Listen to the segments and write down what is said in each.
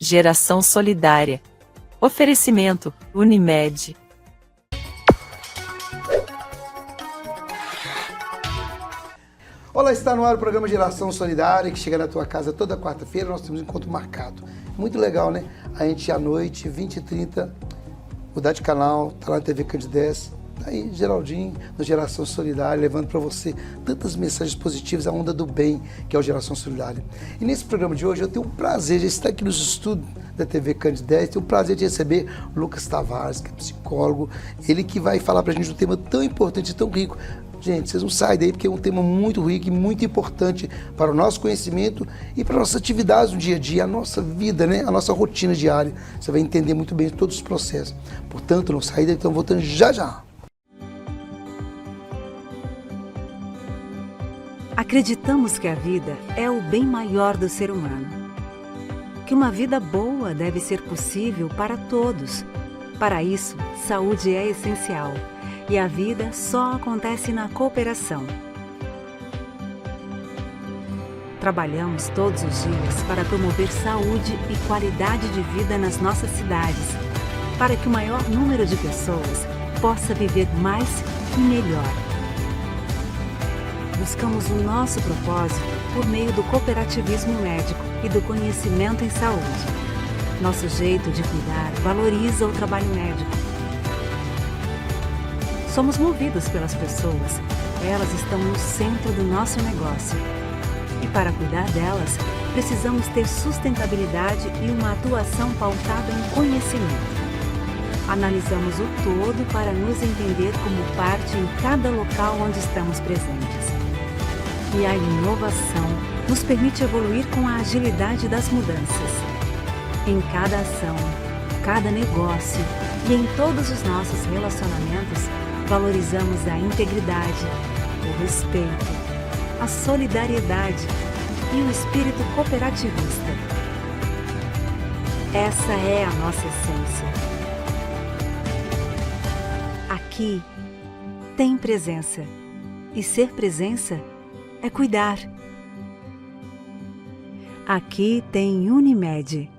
Geração Solidária. Oferecimento: Unimed. Olá, está no ar o programa Geração Solidária, que chega na tua casa toda quarta-feira. Nós temos um encontro marcado. Muito legal, né? A gente, à noite, 20h30, mudar de canal, tá lá na TV Candidez. Tá aí, Geraldinho, no Geração Solidária, levando para você tantas mensagens positivas, a onda do bem, que é o Geração Solidária. E nesse programa de hoje, eu tenho o prazer de estar aqui nos estúdios da TV Candidez, tenho o prazer de receber o Lucas Tavares, que é psicólogo, ele que vai falar para a gente um tema tão importante e tão rico. Gente, vocês não saem daí porque é um tema muito rico e muito importante para o nosso conhecimento e para a nossa atividade no dia a dia, a nossa vida, né? A nossa rotina diária. Você vai entender muito bem todos os processos. Portanto, não saia daí, então voltando já já. Acreditamos que a vida é o bem maior do ser humano. Que uma vida boa deve ser possível para todos. Para isso, saúde é essencial. E a vida só acontece na cooperação. Trabalhamos todos os dias para promover saúde e qualidade de vida nas nossas cidades, para que o maior número de pessoas possa viver mais e melhor. Buscamos o nosso propósito por meio do cooperativismo médico e do conhecimento em saúde. Nosso jeito de cuidar valoriza o trabalho médico. Somos movidos pelas pessoas, elas estão no centro do nosso negócio. E para cuidar delas, precisamos ter sustentabilidade e uma atuação pautada em conhecimento. Analisamos o todo para nos entender como parte em cada local onde estamos presentes. E a inovação nos permite evoluir com a agilidade das mudanças. Em cada ação, cada negócio e em todos os nossos relacionamentos, valorizamos a integridade, o respeito, a solidariedade e o espírito cooperativista. Essa é a nossa essência. Aqui tem presença. E ser presença é cuidar. Aqui tem Unimed.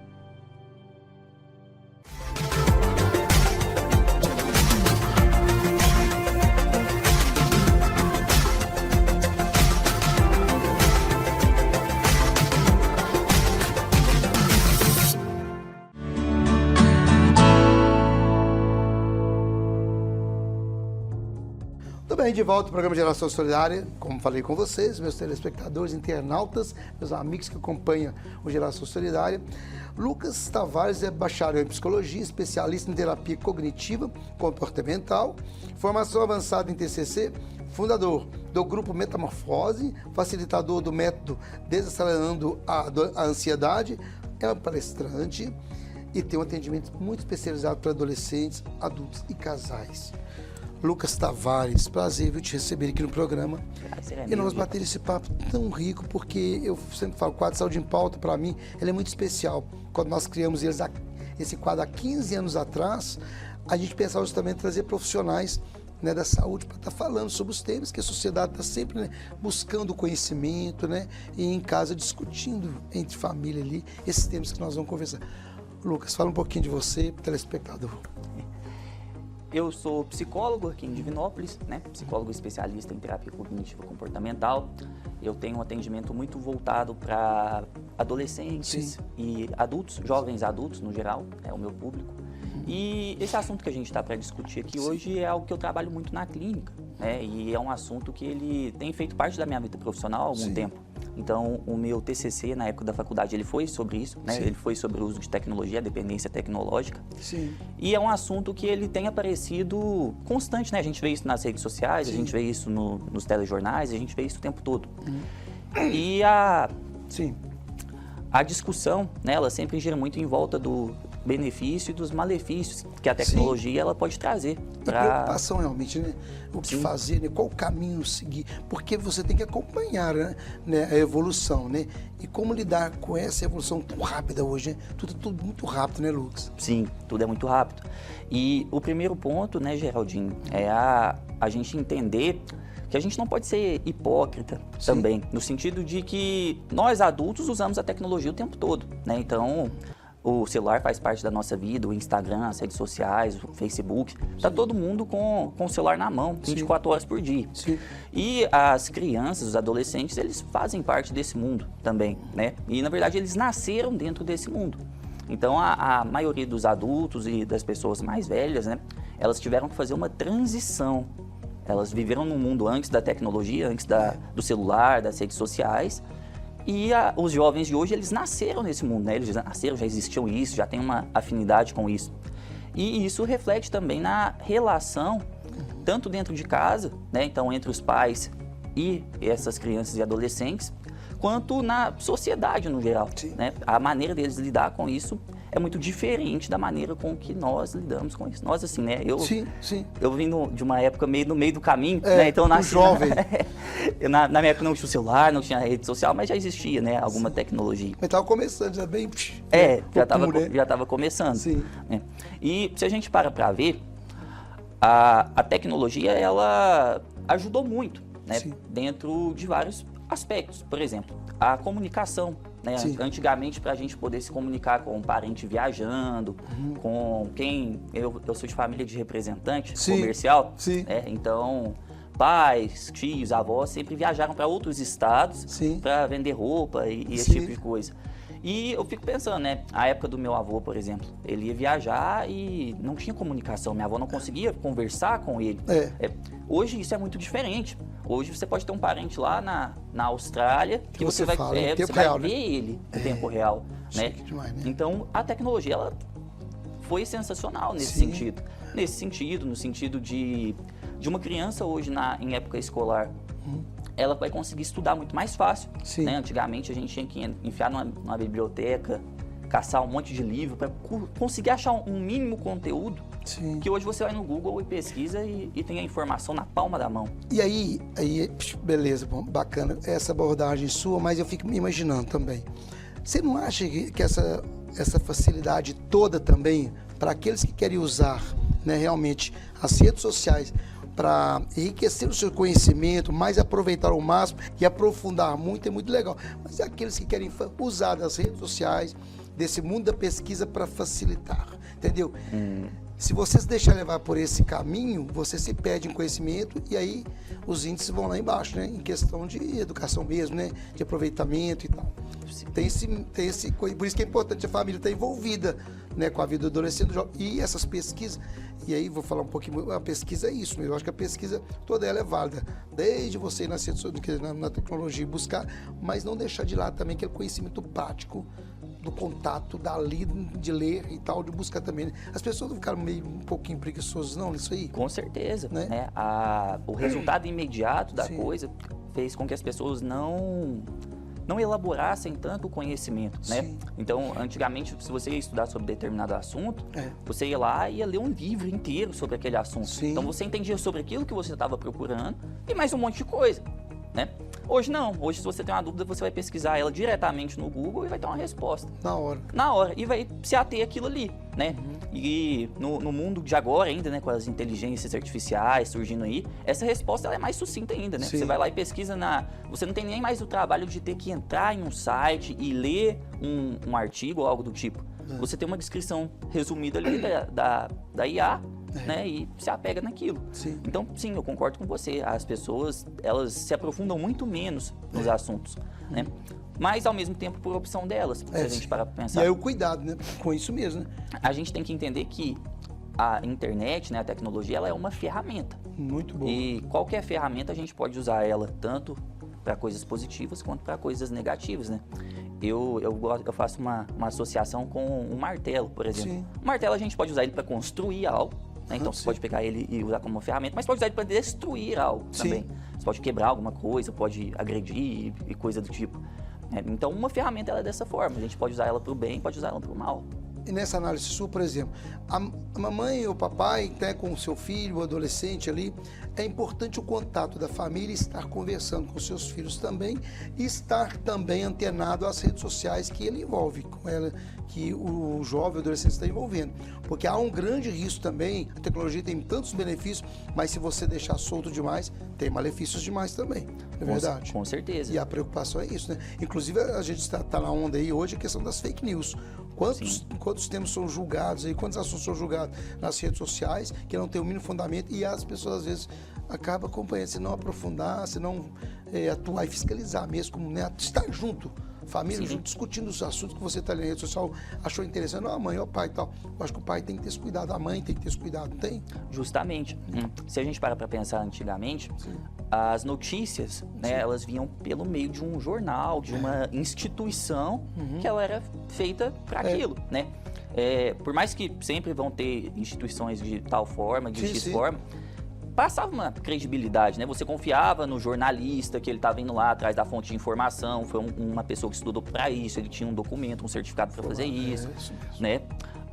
Bem, de volta ao programa Geração Solidária, como falei com vocês, meus telespectadores, internautas, meus amigos que acompanham o Geração Solidária. Lucas Tavares é bacharel em psicologia, especialista em terapia cognitiva comportamental, formação avançada em TCC, fundador do grupo Metamorfose, facilitador do método Desacelerando a Ansiedade, é um palestrante e tem um atendimento muito especializado para adolescentes, adultos e casais. Lucas Tavares, prazer te receber aqui no programa. E nós bater esse papo tão rico, porque eu sempre falo, o quadro Saúde em Pauta, para mim, ele é muito especial. Quando nós criamos esse quadro há 15 anos atrás, a gente pensava justamente em trazer profissionais, né, da saúde para estar falando sobre os temas que a sociedade está sempre, né, buscando conhecimento, né, e em casa discutindo entre família ali esses temas que nós vamos conversar. Lucas, fala um pouquinho de você, telespectador. Eu sou psicólogo aqui em Divinópolis, né? Psicólogo especialista em terapia cognitiva comportamental. Eu tenho um atendimento muito voltado para adolescentes e adultos, jovens adultos no geral, é o meu público. E esse assunto que a gente está para discutir aqui hoje é algo que eu trabalho muito na clínica, né? E é um assunto que ele tem feito parte da minha vida profissional há algum tempo. Então, o meu TCC, na época da faculdade, ele foi sobre isso, né? Ele foi sobre o uso de tecnologia, a dependência tecnológica. E é um assunto que ele tem aparecido constante, né? A gente vê isso nas redes sociais, a gente vê isso nos telejornais, a gente vê isso o tempo todo. E a discussão, né, ela sempre gira muito em volta do benefício e dos malefícios que a tecnologia ela pode trazer. A preocupação realmente, né? O que fazer, né? Qual o caminho seguir, porque você tem que acompanhar, né, a evolução, né? E como lidar com essa evolução tão rápida hoje, né? Tudo muito rápido, né, Lucas? Sim, tudo é muito rápido. E o primeiro ponto, né, Geraldinho, é a gente entender que a gente não pode ser hipócrita também, no sentido de que nós adultos usamos a tecnologia o tempo todo, né? Então, O celular faz parte da nossa vida, o Instagram, as redes sociais, o Facebook. Tá todo mundo com o celular na mão, 24 horas por dia. Sim. E as crianças, os adolescentes, eles fazem parte desse mundo também, né? E, na verdade, eles nasceram dentro desse mundo. Então, a maioria dos adultos e das pessoas mais velhas, né? Elas tiveram que fazer uma transição. Elas viveram num mundo antes da tecnologia, antes do celular, das redes sociais. E os jovens de hoje, eles nasceram nesse mundo, né? Eles já nasceram, já existiam isso, já tem uma afinidade com isso. E isso reflete também na relação, tanto dentro de casa, né? Então, entre os pais e essas crianças e adolescentes, quanto na sociedade no geral, né? A maneira deles lidar com isso é muito diferente da maneira com que nós lidamos com isso. Nós, assim, né? Eu vim de uma época meio no meio do caminho, né? Então, nasci jovem. na minha época não tinha o celular, não tinha rede social, mas já existia, né? Alguma tecnologia. Mas estava começando, já bem... Já estava começando. Sim. Né? E se a gente para ver, a tecnologia, ela ajudou muito, né? Dentro de vários aspectos. Por exemplo, a comunicação. Né? Antigamente, para a gente poder se comunicar com um parente viajando, com quem... Eu sou de família de representante comercial, né? Então, pais, tios, avós sempre viajaram para outros estados para vender roupa e esse tipo de coisa. E eu fico pensando, né? A época do meu avô, por exemplo, ele ia viajar e não tinha comunicação. Minha avó não conseguia conversar com ele. Hoje isso é muito diferente. Hoje você pode ter um parente lá na Austrália que você vai ver ele em tempo real, né? Demais, né? Então, a tecnologia, ela foi sensacional nesse sentido. Nesse sentido, no sentido de uma criança hoje em época escolar, ela vai conseguir estudar muito mais fácil. Né? Antigamente a gente tinha que enfiar numa biblioteca, caçar um monte de livro para conseguir achar um mínimo conteúdo. Que hoje você vai no Google e pesquisa e tem a informação na palma da mão. E aí beleza, bom, bacana essa abordagem sua, mas eu fico me imaginando também. Você não acha que essa facilidade toda também, para aqueles que querem usar, né, realmente as redes sociais para enriquecer o seu conhecimento, mais aproveitar ao máximo e aprofundar muito, é muito legal. Mas é aqueles que querem usar das redes sociais, desse mundo da pesquisa para facilitar, entendeu? Se você se deixar levar por esse caminho, você se perde em conhecimento e aí os índices vão lá embaixo, né? Em questão de educação mesmo, né? De aproveitamento e tal. Por isso que é importante a família estar envolvida, né? Com a vida do adolescente e essas pesquisas. E aí vou falar um pouquinho, a pesquisa é isso, eu acho que a pesquisa toda ela é válida, desde você na tecnologia buscar, mas não deixar de lado também aquele conhecimento prático do contato, dali, de ler e tal, de buscar também. As pessoas não ficaram meio um pouquinho preguiçosas, não, nisso aí? Com certeza, né? O resultado imediato da coisa fez com que as pessoas não elaborassem tanto o conhecimento, né? Então, antigamente, se você ia estudar sobre determinado assunto, você ia lá e ia ler um livro inteiro sobre aquele assunto. Então, você entendia sobre aquilo que você estava procurando e mais um monte de coisa, né? Hoje não. Hoje, se você tem uma dúvida, você vai pesquisar ela diretamente no Google e vai ter uma resposta. Na hora. E vai se ater aquilo ali, né? E no mundo de agora ainda, né, com as inteligências artificiais surgindo aí, essa resposta ela é mais sucinta ainda, né? Você vai lá e pesquisa Você não tem nem mais o trabalho de ter que entrar em um site e ler um artigo ou algo do tipo. Você tem uma descrição resumida ali da IA, né, e se apega naquilo. Então, sim, eu concordo com você. As pessoas, elas se aprofundam muito menos nos assuntos, né? Mas, ao mesmo tempo, por opção delas, se a gente parar para pensar. E aí o cuidado, né, com isso mesmo, né? A gente tem que entender que a internet, né, a tecnologia, ela é uma ferramenta. Muito boa. E qualquer ferramenta, a gente pode usar ela tanto para coisas positivas quanto para coisas negativas, né? Eu faço uma associação com um martelo, por exemplo. O martelo, a gente pode usar ele para construir algo, né? Então, você pode pegar ele e usar como uma ferramenta, mas pode usar ele para destruir algo também. Você pode quebrar alguma coisa, pode agredir e coisa do tipo. Então, uma ferramenta ela é dessa forma. A gente pode usar ela para o bem, pode usar ela para o mal. E nessa análise sua, por exemplo, a mamãe ou o papai, né, com o seu filho, o adolescente ali, é importante o contato da família, estar conversando com seus filhos também e estar também antenado às redes sociais que ele envolve com ela, que o jovem, o adolescente está envolvendo. Porque há um grande risco também, a tecnologia tem tantos benefícios, mas se você deixar solto demais, tem malefícios demais também, não é verdade? Com certeza. E a preocupação é isso, né? Inclusive, a gente está na onda aí hoje, a questão das fake news. Quantos temas são julgados aí, quantos assuntos são julgados nas redes sociais, que não tem o mínimo fundamento, e as pessoas, às vezes, acabam acompanhando, se não aprofundar, se não atuar e fiscalizar mesmo, como, né, estar junto, família, junto, discutindo os assuntos que você está ali na rede social, achou interessante, não, a mãe, o pai e tal. Eu acho que o pai tem que ter esse cuidado, a mãe tem que ter esse cuidado, não tem? Justamente. Se a gente para pensar antigamente, as notícias, né, elas vinham pelo meio de um jornal, de uma instituição que ela era feita para aquilo, né? Por mais que sempre vão ter instituições de tal forma, de X forma, passava uma credibilidade, né? Você confiava no jornalista, que ele estava indo lá atrás da fonte de informação, foi uma pessoa que estudou para isso, ele tinha um documento, um certificado para fazer isso, né?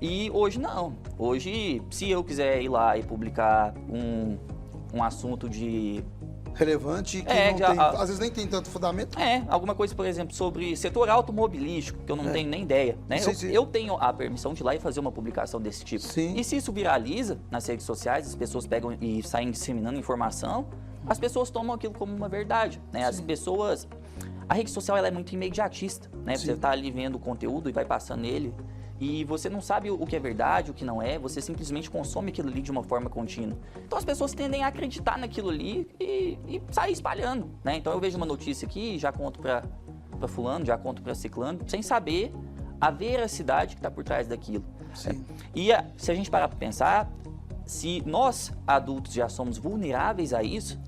E hoje não. Hoje, se eu quiser ir lá e publicar um assunto de relevante, que não tem, às vezes nem tem tanto fundamento. Alguma coisa, por exemplo, sobre setor automobilístico, que eu não tenho nem ideia, né? Eu tenho a permissão de ir lá e fazer uma publicação desse tipo. E se isso viraliza nas redes sociais, as pessoas pegam e saem disseminando informação, as pessoas tomam aquilo como uma verdade, né? As pessoas... A rede social, ela é muito imediatista, né? Você tá ali vendo o conteúdo e vai passando ele, e você não sabe o que é verdade, o que não é, você simplesmente consome aquilo ali de uma forma contínua. Então as pessoas tendem a acreditar naquilo ali e sair espalhando, né? Então eu vejo uma notícia aqui, já conto para fulano, já conto para ciclano, sem saber a veracidade que está por trás daquilo. E se a gente parar para pensar, se nós adultos já somos vulneráveis a isso,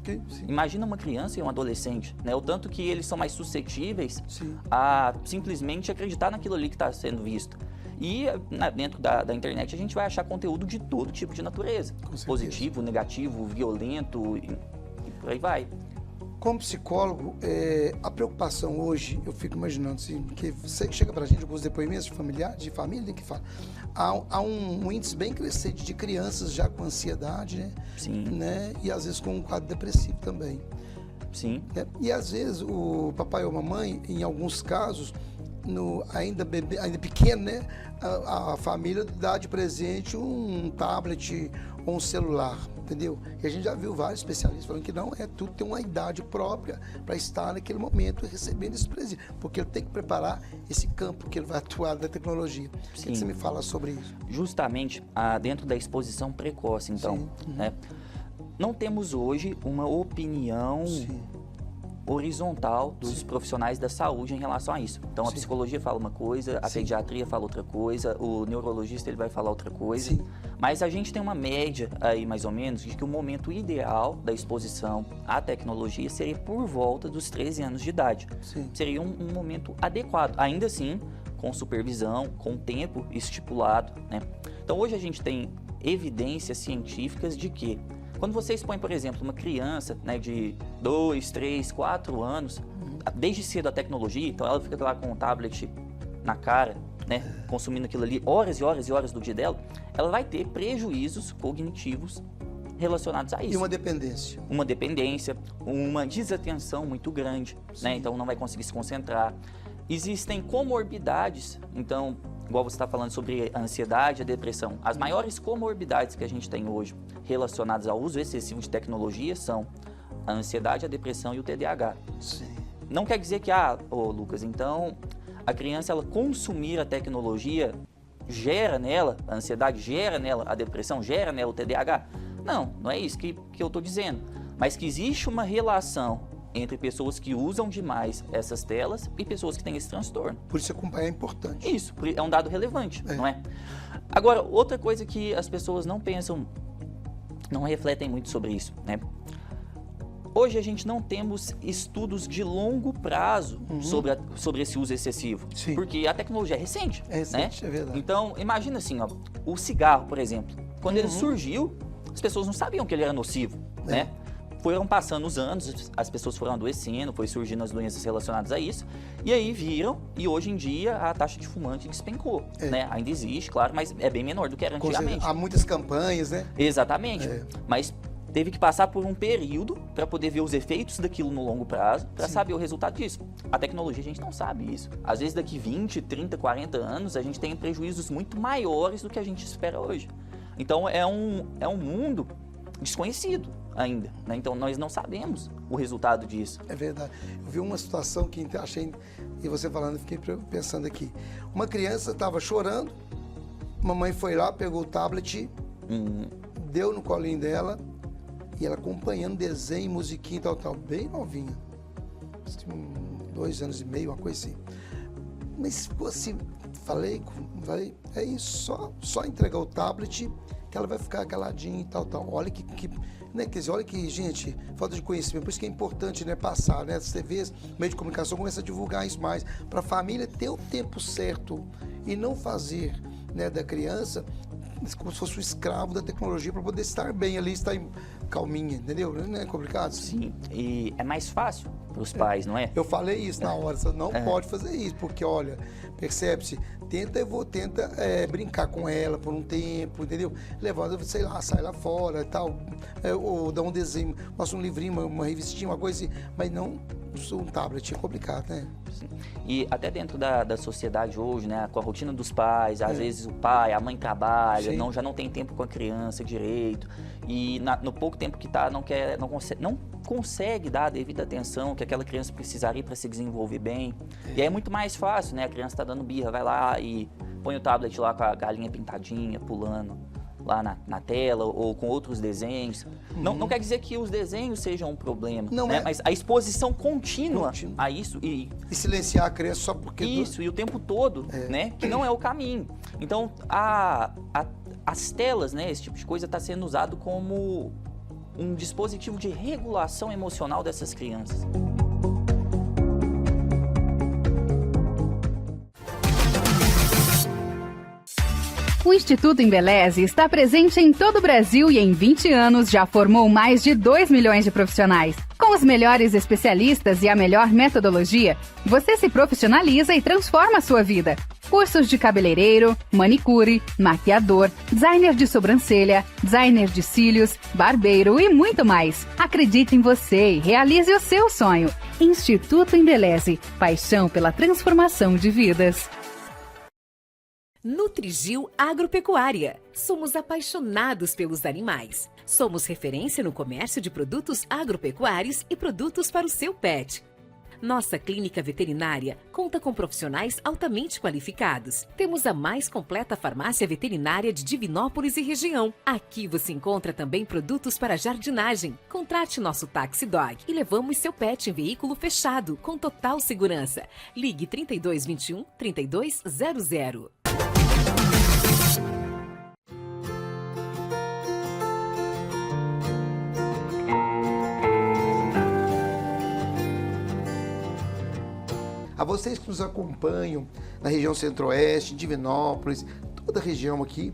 imagina uma criança e um adolescente, né? O tanto que eles são mais suscetíveis a simplesmente acreditar naquilo ali que está sendo visto. E dentro da internet a gente vai achar conteúdo de todo tipo de natureza. Positivo, negativo, violento e por aí vai. Como psicólogo, a preocupação hoje, eu fico imaginando assim, porque chega pra gente alguns depoimentos de familiares, de família, que fala, há um índice bem crescente de crianças já com ansiedade, né? Né? E às vezes com um quadro depressivo também. E às vezes o papai ou a mamãe, em alguns casos, ainda pequeno, né? A família dá de presente um tablet ou um celular, entendeu? E a gente já viu vários especialistas falando que não, tudo tem uma idade própria para estar naquele momento recebendo esse presente, porque ele tem que preparar esse campo que ele vai atuar da tecnologia. O que você me fala sobre isso? Justamente dentro da exposição precoce, então, né? Não temos hoje uma opinião horizontal dos profissionais da saúde em relação a isso. Então, a psicologia fala uma coisa, a pediatria fala outra coisa, o neurologista ele vai falar outra coisa, mas a gente tem uma média aí, mais ou menos, de que o momento ideal da exposição à tecnologia seria por volta dos 13 anos de idade. Seria um momento adequado, ainda assim, com supervisão, com tempo estipulado, né? Então, hoje a gente tem evidências científicas de que quando você expõe, por exemplo, uma criança, né, de 2, 3, 4 anos, desde cedo a tecnologia, então ela fica lá com um tablet na cara, né, consumindo aquilo ali horas e horas e horas do dia dela, ela vai ter prejuízos cognitivos relacionados a isso. E uma dependência. Uma dependência, uma desatenção muito grande, né, então não vai conseguir se concentrar. Existem comorbidades, então, igual você está falando sobre a ansiedade, a depressão, as maiores comorbidades que a gente tem hoje relacionadas ao uso excessivo de tecnologia são a ansiedade, a depressão e o TDAH. Não quer dizer que, Lucas, então a criança ela consumir a tecnologia gera nela a ansiedade, gera nela a depressão, gera nela o TDAH. Não é isso que eu estou dizendo, mas que existe uma relação entre pessoas que usam demais essas telas e pessoas que têm esse transtorno. Por isso acompanhar é importante. Isso, é um dado relevante, não é? Agora, outra coisa que as pessoas não pensam, não refletem muito sobre isso, né? Hoje a gente não temos estudos de longo prazo sobre esse uso excessivo, porque a tecnologia é recente, né? É verdade. Então, imagina assim, o cigarro, por exemplo, quando ele surgiu, as pessoas não sabiam que ele era nocivo, né? Foram passando os anos, as pessoas foram adoecendo, foi surgindo as doenças relacionadas a isso, e aí viram, e hoje em dia a taxa de fumante despencou, né? Ainda existe, claro, mas é bem menor do que era antigamente. Há muitas campanhas, né? Exatamente, mas teve que passar por um período para poder ver os efeitos daquilo no longo prazo, para saber o resultado disso. A tecnologia, a gente não sabe isso. Às vezes, daqui 20, 30, 40 anos, a gente tem prejuízos muito maiores do que a gente espera hoje. Então, é um mundo desconhecido ainda, né? Então, nós não sabemos o resultado disso. É verdade. Eu vi uma situação que achei, e você falando, eu fiquei pensando aqui. Uma criança estava chorando, mamãe foi lá, pegou o tablet, deu no colinho dela, e ela acompanhando desenho, musiquinha e tal, bem novinha. 2 anos e meio, uma coisa assim. Mas, assim, falei, é isso, só entregar o tablet, que ela vai ficar caladinha e tal. Olha né, quer dizer, olha que, gente, falta de conhecimento, por isso que é importante, né, passar, né, as TVs, meio de comunicação, começa a divulgar isso mais, para a família ter o tempo certo e não fazer, né, da criança como se fosse um escravo da tecnologia para poder estar bem ali, estar calminha, entendeu? Não é complicado? Sim, e é mais fácil para os pais, não é? Eu falei isso na hora, você não pode fazer isso, porque, olha, percebe-se, tenta brincar com ela por um tempo, entendeu? Levando, sei lá, sai lá fora e tal, ou dá um desenho, mostra um livrinho, uma revistinha, uma coisa assim, mas não um tablet, é complicado, né? Sim. E até dentro da sociedade hoje, né, com a rotina dos pais, às vezes o pai, a mãe trabalha, já não tem tempo com a criança direito, e no pouco tempo que tá, não consegue dar a devida atenção que aquela criança precisaria para se desenvolver bem. E aí é muito mais fácil, né? A criança tá dando birra, vai lá e põe o tablet lá com a galinha pintadinha, pulando lá na tela, ou com outros desenhos. Não quer dizer que os desenhos sejam um problema, né? Mas a exposição contínua a isso... E silenciar a criança só porque... Isso, e o tempo todo, né? Que não é o caminho. Então, as telas, né? Esse tipo de coisa está sendo usado como um dispositivo de regulação emocional dessas crianças. O Instituto Embeleze está presente em todo o Brasil e em 20 anos já formou mais de 2 milhões de profissionais. Com os melhores especialistas e a melhor metodologia, você se profissionaliza e transforma a sua vida. Cursos de cabeleireiro, manicure, maquiador, designer de sobrancelha, designer de cílios, barbeiro e muito mais. Acredite em você e realize o seu sonho. Instituto Embeleze, paixão pela transformação de vidas. Nutrigil Agropecuária. Somos apaixonados pelos animais. Somos referência no comércio de produtos agropecuários e produtos para o seu pet. Nossa clínica veterinária conta com profissionais altamente qualificados. Temos a mais completa farmácia veterinária de Divinópolis e região. Aqui você encontra também produtos para jardinagem. Contrate nosso Taxi Dog e levamos seu pet em veículo fechado, com total segurança. Ligue 3221 3200. A vocês que nos acompanham na região centro-oeste, Divinópolis, toda a região aqui,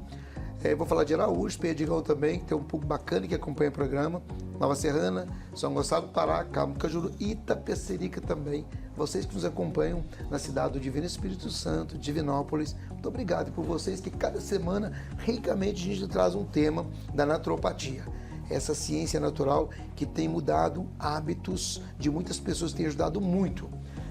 vou falar de Araújo, Perdigão também, que tem um pouco bacana que acompanha o programa, Nova Serrana, São Gonçalo do Pará, Cabo Cajuru e Itapecerica também. Vocês que nos acompanham na cidade do Divino Espírito Santo, Divinópolis, muito obrigado por vocês que cada semana, ricamente, a gente traz um tema da naturopatia. Essa ciência natural que tem mudado hábitos de muitas pessoas, tem ajudado muito.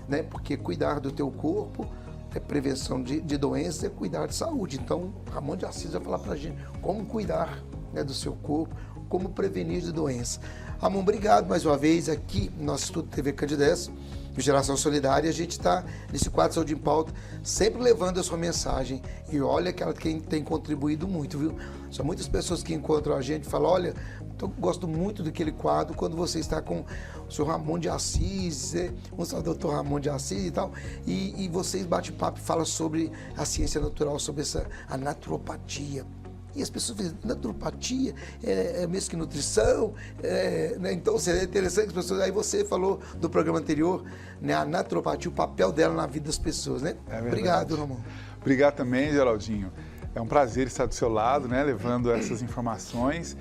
Né? Porque cuidar do teu corpo é prevenção de doença, é cuidar de saúde. Então, Ramon de Assis vai falar pra gente como cuidar, né, do seu corpo, como prevenir de doença. Ramon, obrigado mais uma vez aqui no nosso Instituto TV Candidez, Geração Solidária. A gente está nesse quadro Saúde em Pauta, sempre levando a sua mensagem. E olha quem tem contribuído muito, viu? São muitas pessoas que encontram a gente e falam, olha, eu gosto muito daquele quadro quando você está com o senhor Ramon de Assis, o doutor Ramon de Assis e tal, e vocês bate-papo e falam sobre a ciência natural, sobre a naturopatia. E as pessoas dizem, naturopatia é mesmo que nutrição, né? Então seria interessante que as pessoas... Aí você falou do programa anterior, né, a naturopatia, o papel dela na vida das pessoas, né? Obrigado, Ramon. Obrigado também, Geraldinho. É um prazer estar do seu lado, né, levando essas informações.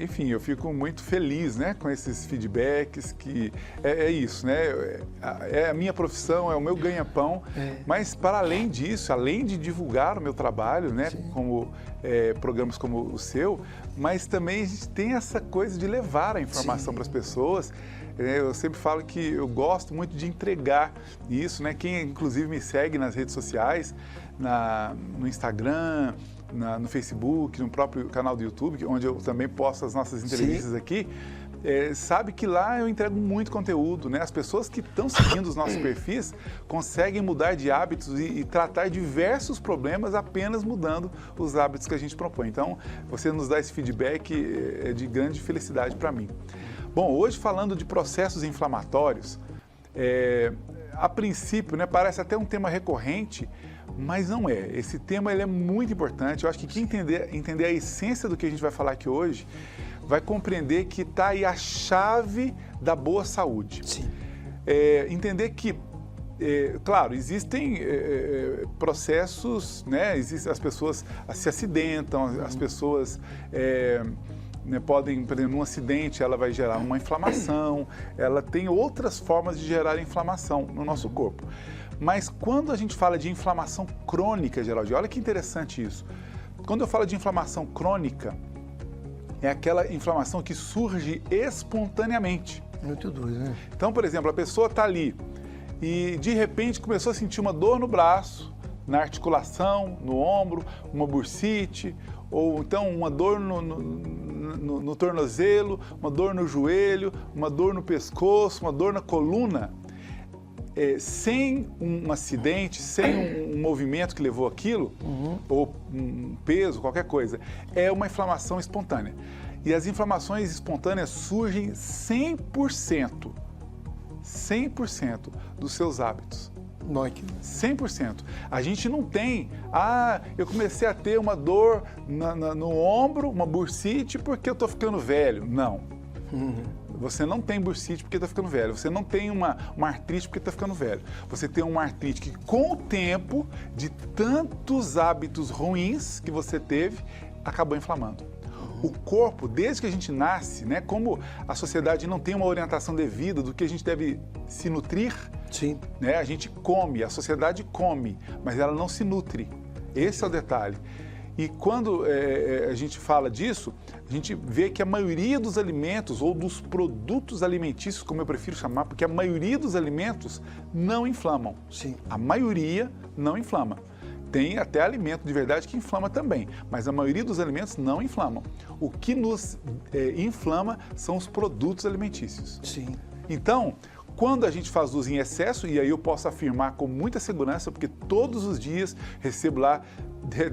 Enfim, eu fico muito feliz, né, com esses feedbacks, que é isso, né? É a minha profissão, é o meu ganha-pão, mas para além disso, além de divulgar o meu trabalho, né, como programas como o seu, mas também a gente tem essa coisa de levar a informação para as pessoas. Eu sempre falo que eu gosto muito de entregar isso, né? Quem inclusive me segue nas redes sociais, no Instagram, no Facebook, no próprio canal do YouTube, onde eu também posto as nossas entrevistas aqui, sabe que lá eu entrego muito conteúdo, né? As pessoas que estão seguindo os nossos perfis conseguem mudar de hábitos e tratar diversos problemas apenas mudando os hábitos que a gente propõe. Então, você nos dá esse feedback é de grande felicidade para mim. Bom, hoje falando de processos inflamatórios, a princípio, né, parece até um tema recorrente, mas não é. Esse tema ele é muito importante. Eu acho que quem entender a essência do que a gente vai falar aqui hoje, vai compreender que está aí a chave da boa saúde. Sim. Entender que, claro, existem processos, né? As pessoas se acidentam, as pessoas... né, podem, por exemplo, num acidente ela vai gerar uma inflamação, ela tem outras formas de gerar inflamação no nosso corpo. Mas quando a gente fala de inflamação crônica, Geraldinho, olha que interessante isso. Quando eu falo de inflamação crônica, é aquela inflamação que surge espontaneamente. Muito doido, né? Então, por exemplo, a pessoa está ali e de repente começou a sentir uma dor no braço, na articulação, no ombro, uma bursite, ou então uma dor no tornozelo, uma dor no joelho, uma dor no pescoço, uma dor na coluna, sem um acidente, sem um movimento que levou aquilo, ou um peso, qualquer coisa, é uma inflamação espontânea. E as inflamações espontâneas surgem 100% dos seus hábitos. 100%. A gente não tem, eu comecei a ter uma dor no ombro, uma bursite porque eu estou ficando velho. Não. Você não tem bursite porque está ficando velho. Você não tem uma artrite porque está ficando velho. Você tem uma artrite que, com o tempo, de tantos hábitos ruins que você teve, acabou inflamando. O corpo, desde que a gente nasce, né, como a sociedade não tem uma orientação devida do que a gente deve se nutrir, sim, né, a gente come, a sociedade come, mas ela não se nutre. Esse é o detalhe. E quando a gente fala disso, a gente vê que a maioria dos alimentos ou dos produtos alimentícios, como eu prefiro chamar, porque a maioria dos alimentos não inflamam. Sim. A maioria não inflama. Tem até alimento de verdade que inflama também, mas a maioria dos alimentos não inflamam. O que nos inflama são os produtos alimentícios. Sim. Então, quando a gente faz uso em excesso, e aí eu posso afirmar com muita segurança, porque todos os dias recebo lá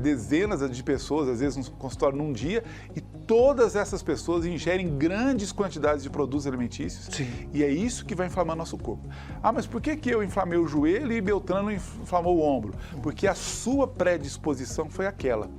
dezenas de pessoas, às vezes no consultório num dia, e todas essas pessoas ingerem grandes quantidades de produtos alimentícios. Sim. E é isso que vai inflamar nosso corpo. Mas por que eu inflamei o joelho e Beltrano inflamou o ombro? Porque a sua predisposição foi aquela.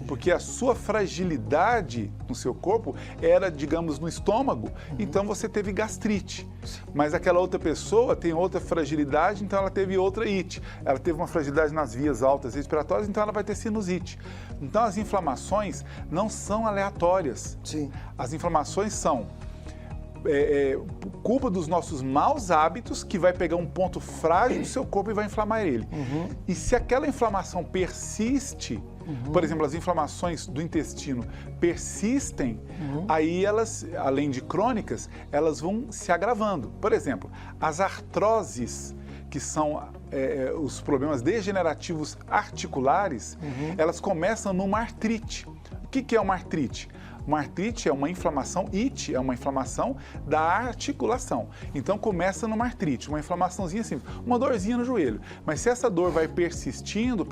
Porque a sua fragilidade no seu corpo era, digamos, no estômago, então você teve gastrite. Mas aquela outra pessoa tem outra fragilidade, então ela teve outra ite. Ela teve uma fragilidade nas vias altas respiratórias, então ela vai ter sinusite. Então as inflamações não são aleatórias. Sim. As inflamações são culpa dos nossos maus hábitos, que vai pegar um ponto frágil do seu corpo e vai inflamar ele. E se aquela inflamação persiste, por exemplo, as inflamações do intestino persistem, aí elas, além de crônicas, elas vão se agravando. Por exemplo, as artroses, que são os problemas degenerativos articulares, elas começam numa artrite. O que é uma artrite? Uma artrite é uma inflamação, ite é uma inflamação da articulação. Então começa numa artrite, uma inflamaçãozinha assim, uma dorzinha no joelho. Mas se essa dor vai persistindo,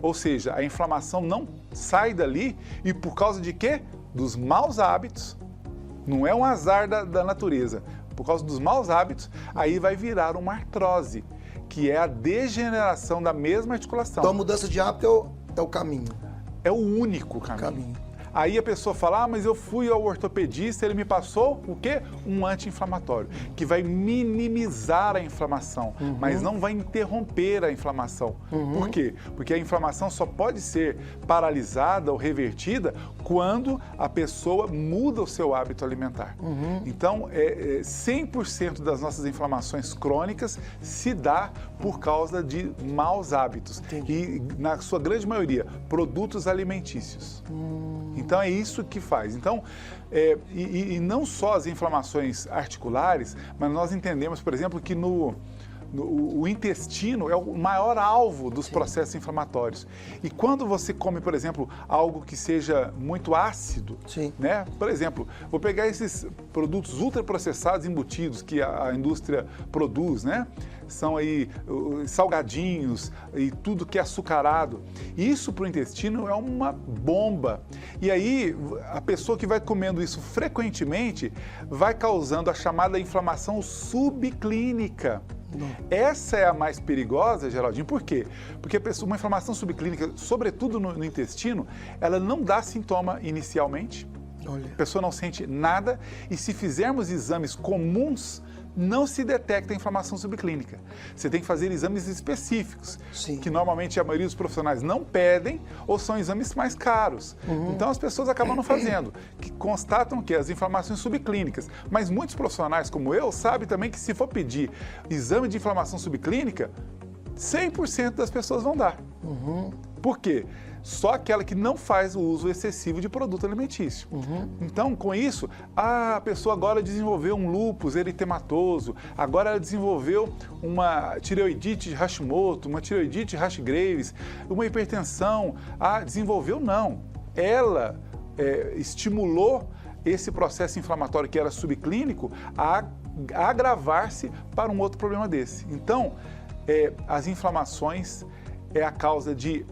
ou seja, a inflamação não sai dali, e por causa de quê? Dos maus hábitos, não é um azar da natureza, por causa dos maus hábitos, aí vai virar uma artrose, que é a degeneração da mesma articulação. Então a mudança de hábito é o caminho. É o único caminho. Aí a pessoa fala, mas eu fui ao ortopedista, ele me passou o quê? Um anti-inflamatório, que vai minimizar a inflamação, mas não vai interromper a inflamação. Por quê? Porque a inflamação só pode ser paralisada ou revertida quando a pessoa muda o seu hábito alimentar. Então, 100% das nossas inflamações crônicas se dá por causa de maus hábitos. E, na sua grande maioria, produtos alimentícios. Então, é isso que faz. Então, e não só as inflamações articulares, mas nós entendemos, por exemplo, que o intestino é o maior alvo dos processos inflamatórios. E quando você come, por exemplo, algo que seja muito ácido, né? Por exemplo, vou pegar esses produtos ultraprocessados embutidos que a indústria produz, né? São aí salgadinhos e tudo que é açucarado. Isso para o intestino é uma bomba. E aí, a pessoa que vai comendo isso frequentemente vai causando a chamada inflamação subclínica. Essa é a mais perigosa, Geraldinho. Por quê? Porque uma inflamação subclínica, sobretudo no intestino, ela não dá sintoma inicialmente. A pessoa não sente nada e se fizermos exames comuns, não se detecta a inflamação subclínica. Você tem que fazer exames específicos, que normalmente a maioria dos profissionais não pedem ou são exames mais caros. Então as pessoas acabam não fazendo, que constatam que as inflamações subclínicas. Mas muitos profissionais como eu sabem também que se for pedir exame de inflamação subclínica, 100% das pessoas vão dar. Por quê? Só aquela que não faz o uso excessivo de produto alimentício. Então, com isso, a pessoa agora desenvolveu um lúpus eritematoso, agora ela desenvolveu uma tireoidite de Hashimoto, uma tireoidite de Hashgraves, uma hipertensão. Desenvolveu não. Ela estimulou esse processo inflamatório que era subclínico a agravar-se para um outro problema desse. Então, as inflamações é a causa de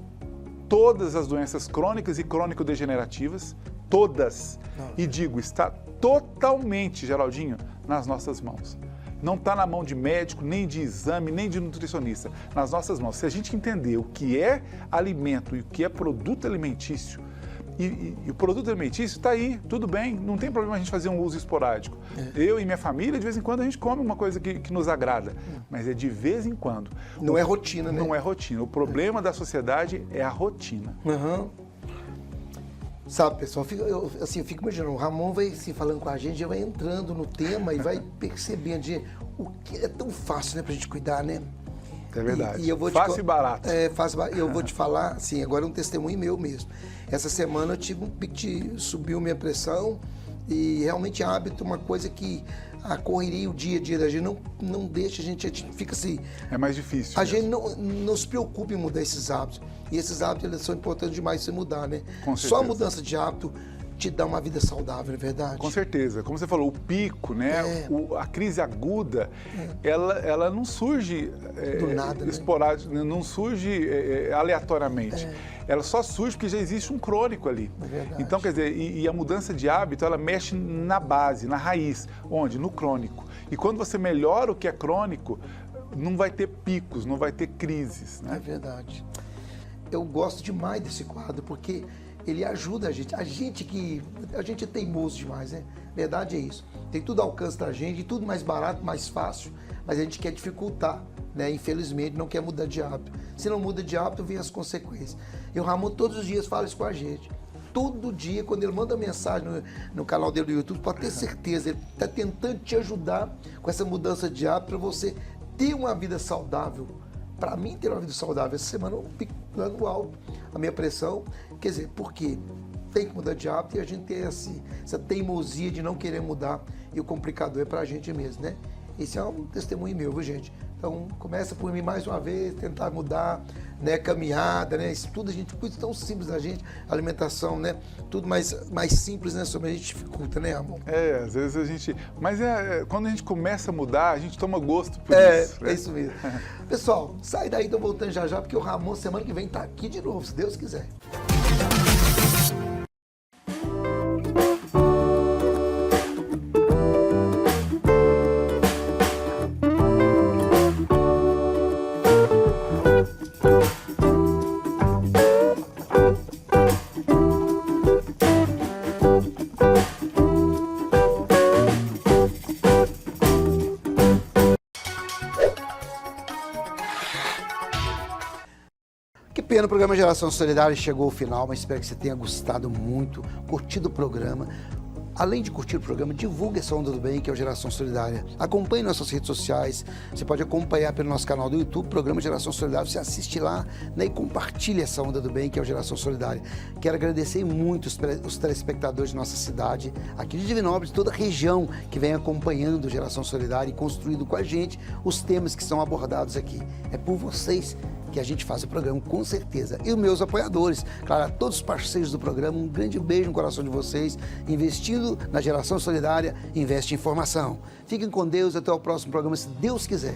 todas as doenças crônicas e crônico-degenerativas, todas. E digo, está totalmente, Geraldinho, nas nossas mãos. Não está na mão de médico, nem de exame, nem de nutricionista. Nas nossas mãos. Se a gente entender o que é alimento e o que é produto alimentício, e o produto alimentício está aí, tudo bem, não tem problema a gente fazer um uso esporádico. Eu e minha família, de vez em quando, a gente come uma coisa que nos agrada, mas é de vez em quando. Não é rotina, né? Não é rotina. O problema da sociedade é a rotina. Sabe, pessoal, eu fico imaginando, o Ramon vai falando com a gente, já vai entrando no tema e vai percebendo o que é tão fácil, né, pra gente cuidar, né? É verdade. E eu vou fácil e barato. Fácil e barato. Eu vou te falar, assim, agora é um testemunho meu mesmo. Essa semana eu tive um pico, subiu minha pressão e realmente é hábito, uma coisa que a correria, o dia a dia da gente não deixa, a gente fica assim... É mais difícil. A gente não se preocupa em mudar esses hábitos. E esses hábitos, eles são importantes demais de você mudar, né? Com certeza. Só a mudança de hábito te dá uma vida saudável, não é verdade? Com certeza. Como você falou, o pico, né? A crise aguda, ela não surge do nada, esporádico, né? Não surge aleatoriamente. Ela só surge porque já existe um crônico ali. É verdade. Então, quer dizer, e a mudança de hábito, ela mexe na base, na raiz. Onde? No crônico. E quando você melhora o que é crônico, não vai ter picos, não vai ter crises, né? É verdade. Eu gosto demais desse quadro, porque ele ajuda a gente. A gente é teimoso demais, né? Verdade é isso. Tem tudo ao alcance da gente, tudo mais barato, mais fácil, mas a gente quer dificultar, né? Infelizmente, não quer mudar de hábito. Se não muda de hábito, vem as consequências. E o Ramon todos os dias fala isso com a gente. Todo dia, quando ele manda mensagem no canal dele do YouTube, pode ter certeza, ele está tentando te ajudar com essa mudança de hábito para você ter uma vida saudável. Para mim, ter uma vida saudável, essa semana eu fico dando alto a minha pressão. Quer dizer, por quê? Tem que mudar de hábito e a gente tem essa teimosia de não querer mudar. E o complicador é para a gente mesmo, né? Esse é um testemunho meu, viu, gente? Então, começa por mim mais uma vez, tentar mudar, né? Caminhada, né? Isso tudo, a gente, coisa tão simples da gente, alimentação, né? Tudo mais simples, né? Sobre a gente dificulta, né, amor? Às vezes a gente... Mas quando a gente começa a mudar, a gente toma gosto por isso. É isso mesmo. Pessoal, sai daí, tô voltando já, porque o Ramon, semana que vem, tá aqui de novo, se Deus quiser. programa Geração Solidária chegou ao final, mas espero que você tenha gostado muito, curtido o programa. Além de curtir o programa, divulgue essa Onda do Bem, que é o Geração Solidária. Acompanhe nossas redes sociais. Você pode acompanhar pelo nosso canal do YouTube, programa Geração Solidária. Você assiste lá, né, e compartilha essa Onda do Bem, que é o Geração Solidária. Quero agradecer muito os telespectadores de nossa cidade, aqui de Divinópolis, toda a região que vem acompanhando o Geração Solidária e construindo com a gente os temas que são abordados aqui. É por vocês que a gente faz o programa, com certeza. E os meus apoiadores, claro, a todos os parceiros do programa, um grande beijo no coração de vocês. Investindo na Geração Solidária, investe em formação. Fiquem com Deus, até o próximo programa, se Deus quiser.